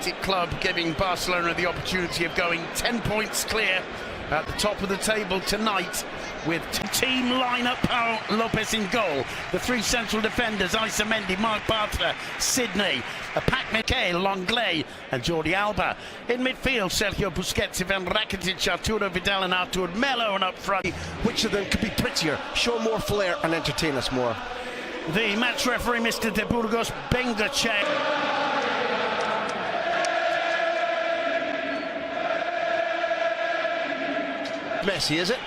Athletic club, giving Barcelona the opportunity of going 10 points clear at the top of the table tonight, with team lineup. Pau Lopez in goal, the three central defenders Issa Mendy, Marc Bartra, Sidney, Piqué, Longley and Jordi Alba. In midfield, Sergio Busquets, Ivan Rakitic, Arturo Vidal and Artur Melo, and up front, which of them could be prettier, show more flair and entertain us more? The match referee, Mr. De Burgos Bengoche. Messi, is it?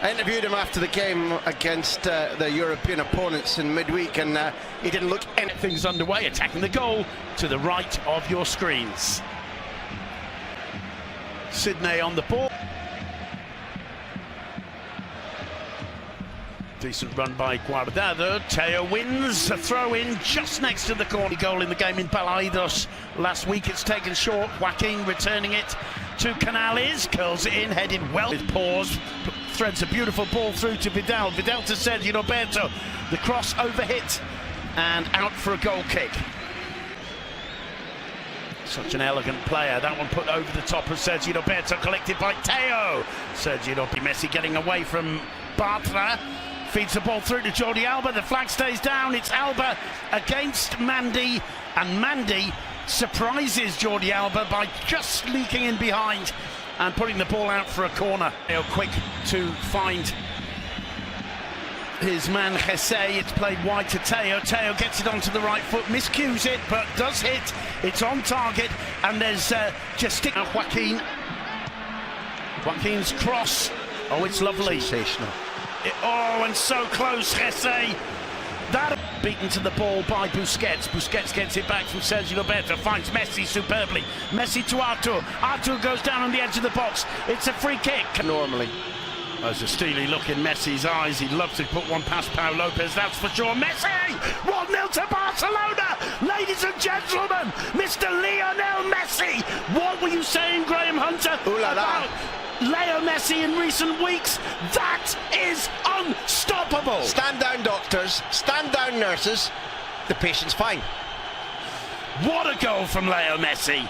I interviewed him after the game against the European opponents in midweek, and he didn't look anything. Things underway, attacking the goal to the right of your screens. Sidney on the ball. Decent run by Guardado. Teo wins a throw in just next to the corner. Goal in the game in Balaidos last week. It's taken short. Joaquin returning it to Canales, curls it in, headed well with pause, threads a beautiful ball through to Vidal. Vidal to Sergio Roberto. The cross overhit and out for a goal kick. Such an elegant player. That one put over the top of Sergio Roberto, collected by Teo. Sergio Roberto. Messi getting away from Bartra. Feeds the ball through to Jordi Alba. The flag stays down. It's Alba against Mandy, and Mandy surprises Jordi Alba by just leaking in behind and putting the ball out for a corner. Quick to find his man Jesse. It's played wide to Teo. Teo gets it onto the right foot, miscues it, but does hit. It's on target, and there's just Joaquin. Joaquin's cross. Oh, it's lovely. Sensational. Oh, and so close, Jesse. That beaten to the ball by Busquets. Busquets gets it back from Sergio Roberto, finds Messi superbly. Messi to Artur. Artur goes down on the edge of the box. It's a free kick. Normally. There's a steely look in Messi's eyes. He'd love to put one past Pau Lopez, that's for sure. Messi! 1-0 to Barcelona! Ladies and gentlemen, Mr. Lionel Messi! What were you saying, Graham Hunter, about Leo Messi in recent weeks? That is unstoppable! Stand down, doctors. Stand down, nurses. The patient's fine. What a goal from Leo Messi!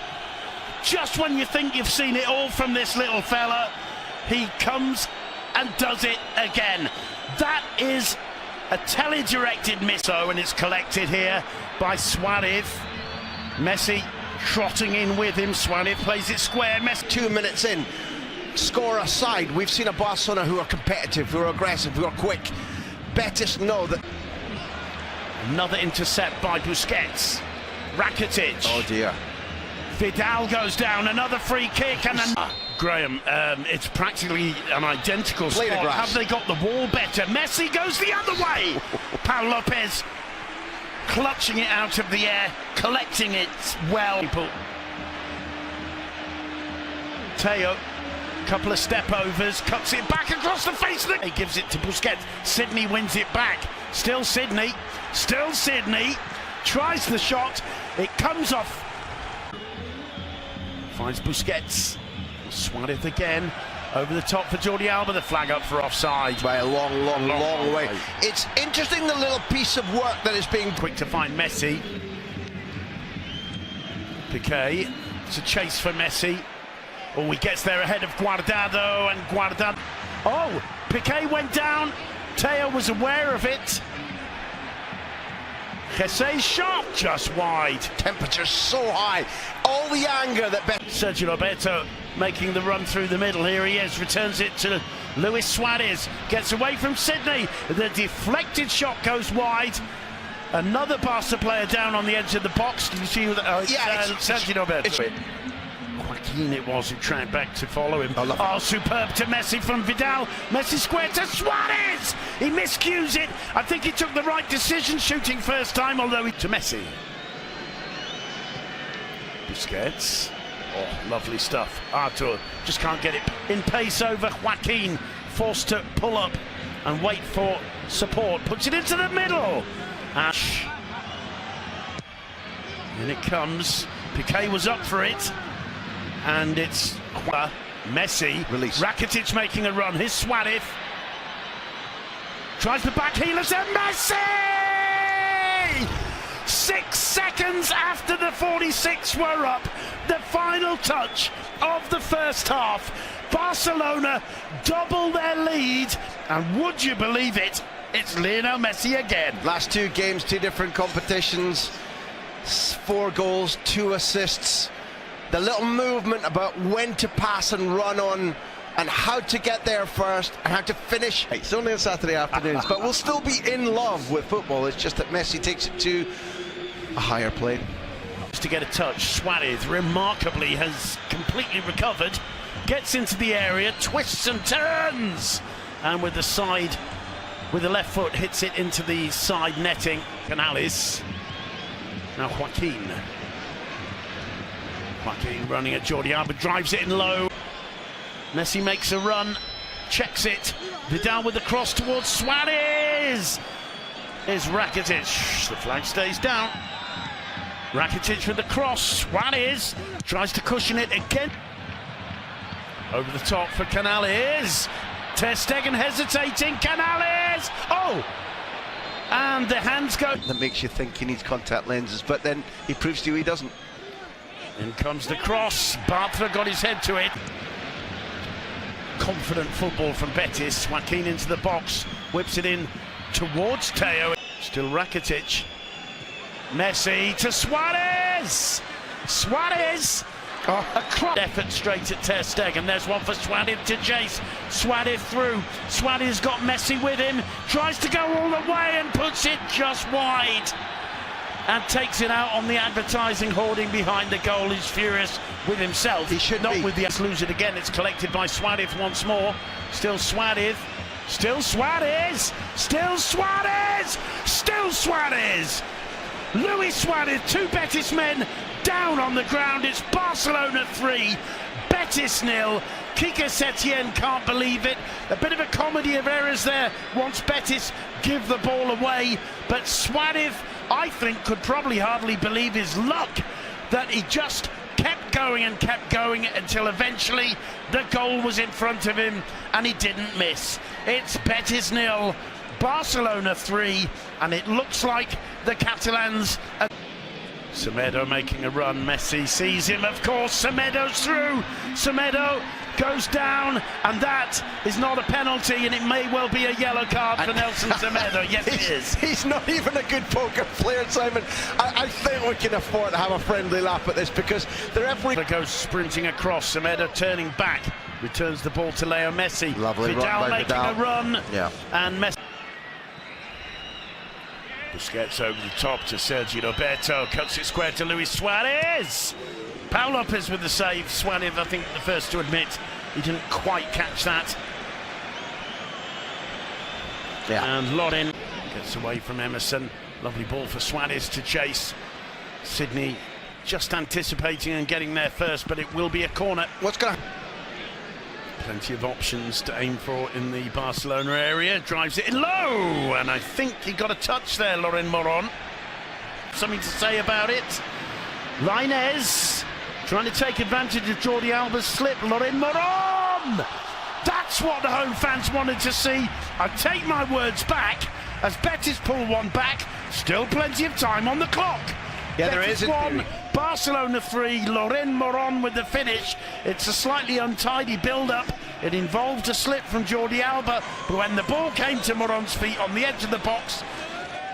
Just when you think you've seen it all from this little fella, he comes and does it again. That is a tele-directed miss, and it's collected here by Suarez. Messi trotting in with him. Suarez plays it square. Messi 2 minutes in. Score aside, we've seen a Barcelona who are competitive, who are aggressive, who are quick. Betіs know that. Another intercept by Busquets. Rakitic. Oh dear. Vidal goes down, another free kick, and Graham, it's practically an identical spot. Have they got the wall better? Messi goes the other way. Pau Lopez clutching it out of the air, collecting it well. Teo, couple of step overs, cuts it back across the face of the... He gives it to Busquets. Sidney wins it back. Still Sidney. Tries the shot. It comes off. Finds Busquets. Suarez again. Over the top for Jordi Alba. The flag up for offside. By a long way. It's interesting, the little piece of work that is being... Quick to find Messi. Piqué. It's a chase for Messi. Oh, he gets there ahead of Guardado, and Guardado... Oh, Piqué went down. Teo was aware of it. Jesse's shot just wide. Temperature so high. All the anger that... Sergio Roberto making the run through the middle. Here he is, returns it to Luis Suarez. Gets away from Sidney. The deflected shot goes wide. Another Barca player down on the edge of the box. Did you see that? Sergio Roberto. Joaquin it was who tracked back to follow him. Oh, superb to Messi from Vidal. Messi square to Suarez. He miscues it. I think he took the right decision shooting first time, although to Messi. Busquets. Oh, lovely stuff. Artur just can't get it in pace over Joaquin. Forced to pull up and wait for support. Puts it into the middle. Ash. In it comes. Piqué was up for it. And it's Messi. Release. Rakitic making a run. Here's Suarez. Tries the back heel. It's Messi! 6 seconds after the 46 were up, the final touch of the first half. Barcelona double their lead, and would you believe it, it's Lionel Messi again. Last 2 games, 2 different competitions, 4 goals, 2 assists. The little movement about when to pass and run on, and how to get there first and how to finish. It's only on Saturday afternoons, but we'll still be in love with football. It's just that Messi takes it to a higher plane. To get a touch, Suarez remarkably has completely recovered, gets into the area, twists and turns, and with the side, with the left foot, hits it into the side netting. Canales. Now Joaquin running at Jordi Alba, drives it in low. Messi makes a run, checks it. Vidal with the cross towards Suarez. Here's Rakitic. The flag stays down. Rakitic with the cross. Suarez tries to cushion it again. Over the top for Canales. Ter Stegen hesitating. Canales. Oh! And the hands go. That makes you think he needs contact lenses, but then he proves to you he doesn't. In comes the cross. Bartra got his head to it. Confident football from Betіs. Joaquin into the box, whips it in towards Teo. Still Rakitic. Messi to Suarez. Suarez. Oh, a cross effort straight at Ter Stegen. There's one for Suarez to Jace. Suarez through. Suarez got Messi with him. Tries to go all the way and puts it just wide. And takes it out on the advertising hoarding behind the goal. He's furious with himself. He should not be. with the lose it again. It's collected by Suarez once more. Still Suarez. Still Suarez. Still Suarez. Still Suarez. Luis Suarez, 2 Betis men down on the ground. It's Barcelona 3, Betis 0. Quique Setién can't believe it. A bit of a comedy of errors there once Betis give the ball away. But Suarez, I think, could probably hardly believe his luck that he just kept going until eventually the goal was in front of him and he didn't miss. It's Betis 0, Barcelona 3, and it looks like the Catalans are... Semedo making a run. Messi sees him, of course. Semedo's through. Semedo goes down, and that is not a penalty, and it may well be a yellow card for Nelson Semedo. Yes, it is. He's not even a good poker player, Simon. I think we can afford to have a friendly laugh at this, because the referee goes sprinting across. Semedo turning back, returns the ball to Leo Messi. Lovely Vidal run by making Vidal. a run, yeah. And Messi. Busquets over the top to Sergio Roberto, cuts it square to Luis Suarez. Pau Lopez with the save. Suarez, I think, the first to admit he didn't quite catch that. Yeah. And Lorin gets away from Emerson. Lovely ball for Suarez to chase. Sydney just anticipating and getting there first, but it will be a corner. What's going to... Plenty of options to aim for in the Barcelona area. Drives it in low, and I think he got a touch there, Loren Moron. Something to say about it. Lainez trying to take advantage of Jordi Alba's slip. Loren Moron! That's what the home fans wanted to see. I take my words back as Betis pull one back. Still plenty of time on the clock. Yeah, there is. 1, Barcelona 3, Loren Moron with the finish. It's a slightly untidy build-up. It involved a slip from Jordi Alba, but when the ball came to Moron's feet on the edge of the box,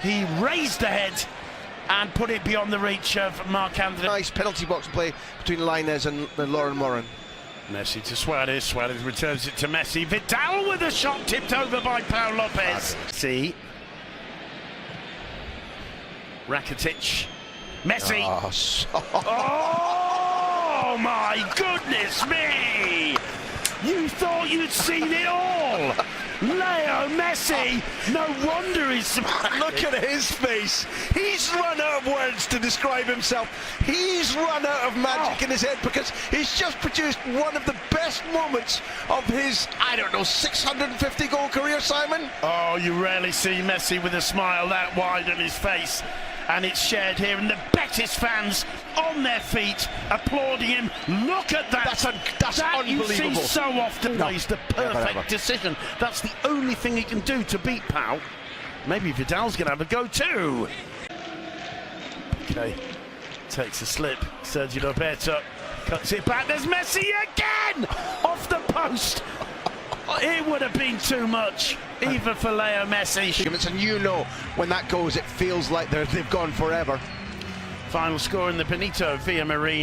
he raised the head and put it beyond the reach of Marc-Andre. Nice penalty box play between Lainez and Loren Moron. Messi to Suarez. Suarez returns it to Messi. Vidal with a shot tipped over by Pau Lopez. See. Rakitic. Messi. Oh my goodness me! You thought you'd seen it all. Leo Messi. No wonder he's smiling. Look at his face. He's run out of words to describe himself. He's run out of magic in his head, because he's just produced one of the best moments of his, I don't know, 650 goal career, Simon. Oh, you rarely see Messi with a smile that wide on his face. And it's shared here, and the Betis fans on their feet applauding him. Look at that. That's unbelievable. You see so often. No, he's the perfect decision. That's the only thing he can do to beat Pau. Maybe Vidal's going to have a go too. Okay, takes a slip. Sergio Roberto cuts it back. There's Messi again off the post. It would have been too much, even for Leo Messi. And you know, when that goes, it feels like they've gone forever. Final score in the Benito Villamarín